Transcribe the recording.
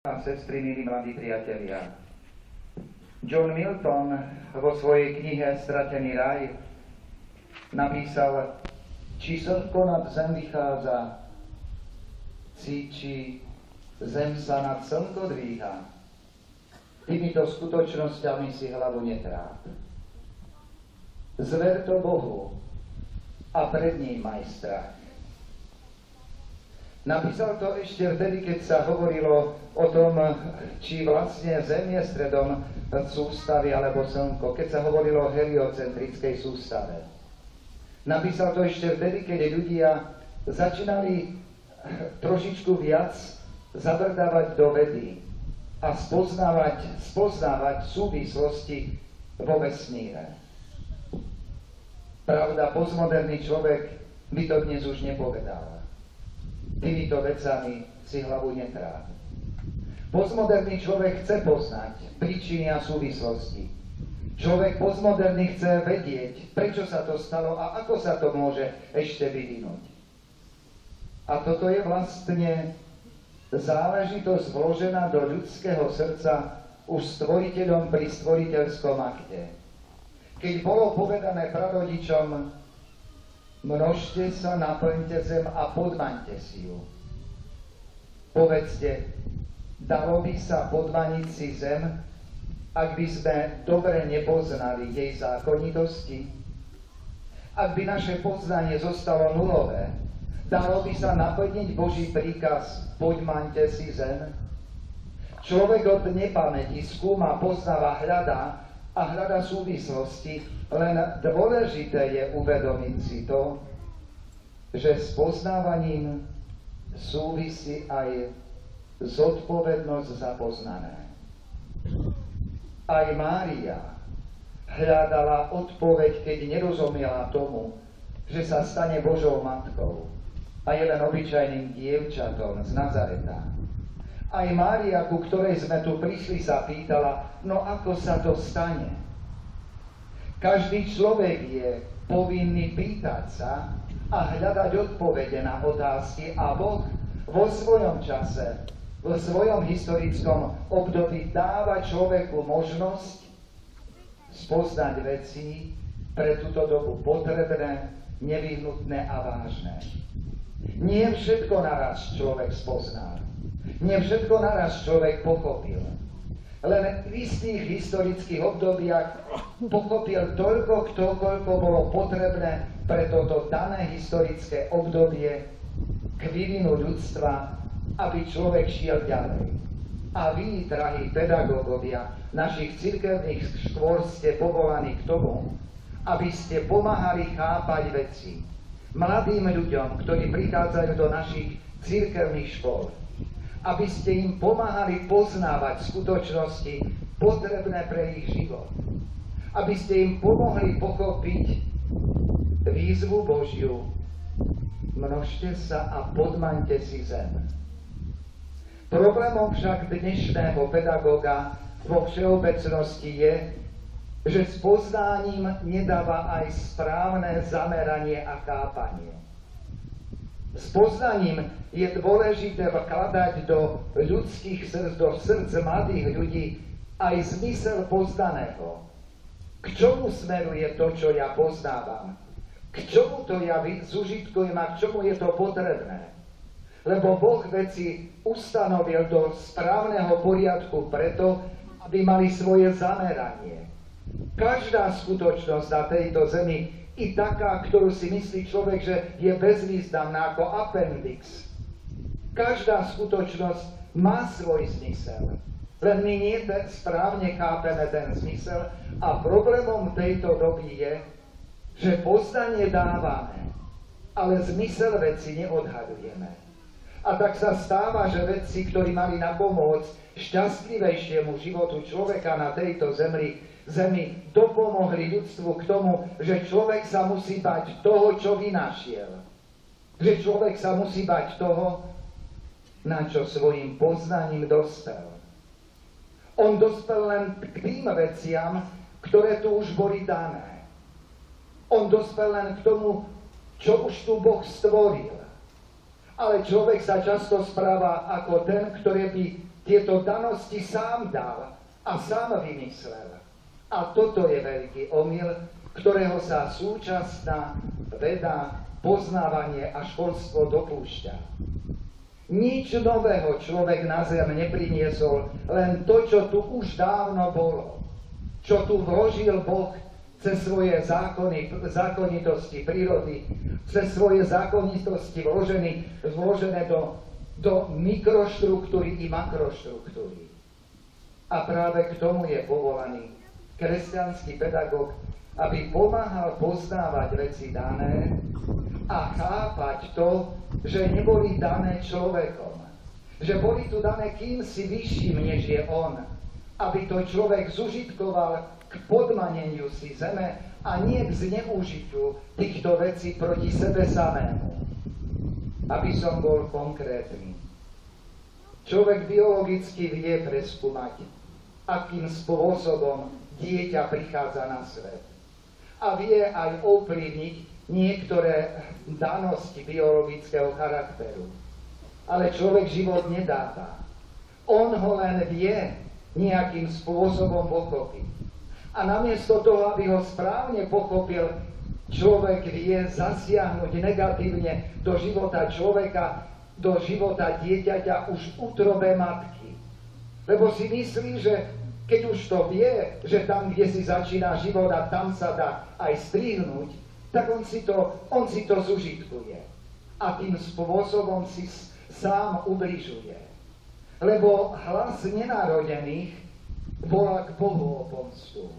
A sestry, milí mladí priatelia. John Milton vo svojej knihe Stratený raj napísal: či slnko nad zem vychádza, či zem sa nad slnko dvíha, týmito skutočnosťami si hlavu netráp. Zver to Bohu a pred ním maj strach. Napísal to ešte vtedy, keď sa hovorilo o tom, či vlastne Zem je stredom sústavy alebo Slnko, keď sa hovorilo o heliocentrickej sústave. Napísal to ešte vtedy, keď ľudia začínali trošičku viac zabrdávať do vedy a spoznávať súvislosti vo vesmíre. Pravda, postmoderný človek by to dnes už nepovedal. Týmito vecami si hlavu netráp. Postmoderný človek chce poznať príčiny a súvislosti. Človek postmoderný chce vedieť, prečo sa to stalo a ako sa to môže ešte vyvinúť. A toto je vlastne záležitosť vložená do ľudského srdca už stvoriteľom pri stvoriteľskom akte. Keď bolo povedané prarodičom: množte sa, naplňte zem a podmaňte si ju. Povedzte, dalo by sa podmaniť si zem, ak by sme dobre nepoznali jej zákonitosti? Ak by naše poznanie zostalo nulové, dalo by sa naplniť Boží príkaz: podmaňte si zem? Človek od nepamäti skúma, poznáva, hľadá súvislosti, len dôležité je uvedomiť si to, že s poznávaním súvisí aj zodpovednosť za poznané. Aj Mária hľadala odpoveď, keď nerozumela tomu, že sa stane Božou matkou a je len obyčajným dievčatom z Nazareta. Aj Mária, ku ktorej sme tu prišli, sa pýtala: no ako sa to stane? Každý človek je povinný pýtať sa a hľadať odpovede na otázky, a Boh vo svojom čase, vo svojom historickom období dáva človeku možnosť spoznať veci pre túto dobu potrebné, nevyhnutné a vážne. Nie všetko naraz človek spoznal. Nie všetko naraz človek pochopil. Len v istých historických obdobiach pochopil toľko, koľko bolo potrebné pre toto dané historické obdobie k vývinu ľudstva, aby človek šiel ďalej. A vy, drahí pedagógovia našich cirkevných škôl, ste povolaní k tomu, aby ste pomáhali chápať veci mladým ľuďom, ktorí prichádzajú do našich cirkevných škôl, aby ste im pomáhali poznávať skutočnosti potrebné pre ich život, aby ste im pomohli pochopiť výzvu Božiu: množte sa a podmaňte si zem. Problémom však dnešného pedagóga vo všeobecnosti je, že s poznáním nedáva aj správne zameranie a chápanie. S poznaním je dôležité vkladať do ľudských srdc, do srdc mladých ľudí aj zmysel poznaného. K čomu smeruje to, čo ja poznávam? K čomu to ja zužitkujem a k čomu je to potrebné? Lebo Boh veci ustanovil do správneho poriadku preto, aby mali svoje zameranie. Každá skutočnosť na tejto zemi, i taká, ktorú si myslí človek, že je bezvýznamná, ako appendix. Každá skutočnosť má svoj zmysel. Len my nie správne chápeme ten zmysel a problémom tejto doby je, že poznanie dávame, ale zmysel veci neodhadujeme. A tak sa stáva, že vedci, ktorí mali napomôcť šťastlivejšiemu životu človeka na tejto zemi, dopomohli ľudstvu k tomu, že človek sa musí bať toho, čo vynašiel. Že človek sa musí bať toho, na čo svojim poznaním dospel. On dospel len k tým veciam, ktoré tu už boli dané. On dospel len k tomu, čo už tu Boh stvoril. Ale človek sa často správa ako ten, ktorý by tieto danosti sám dal a sám vymyslel. A toto je veľký omyl, ktorého sa súčasná veda, poznávanie a školstvo dopúšťa. Nič nového človek na zem nepriniesol, len to, čo tu už dávno bolo. Čo tu vložil Boh cez svoje zákonitosti prírody, cez svoje zákonitosti vložené do mikroštruktúry i makroštruktúry. A práve k tomu je povolaný kresťanský pedagóg, aby pomáhal poznávať veci dané a chápať to, že neboli dané človekom. Že boli tu dané kýmsi vyšším, než je on. Aby to človek zužitkoval k podmaneniu si zeme a nie k zneužitiu týchto vecí proti sebe samému. Aby som bol konkrétny. Človek biologicky vie preskúmať, akým spôsobom dieťa prichádza na svet. A vie aj ovplyvniť niektoré danosti biologického charakteru. Ale človek život nedáva. On ho len vie nejakým spôsobom pochopiť. A namiesto toho, aby ho správne pochopil, človek vie zasiahnuť negatívne do života človeka, do života dieťaťa už v útrobe matky. Lebo si myslí, že keď už to vie, že tam, kde si začína život a tam sa dá aj strihnúť, tak on si to zužitkuje. A tým spôsobom si sám ubližuje. Lebo hlas nenarodených volá k Bohu o pomstu.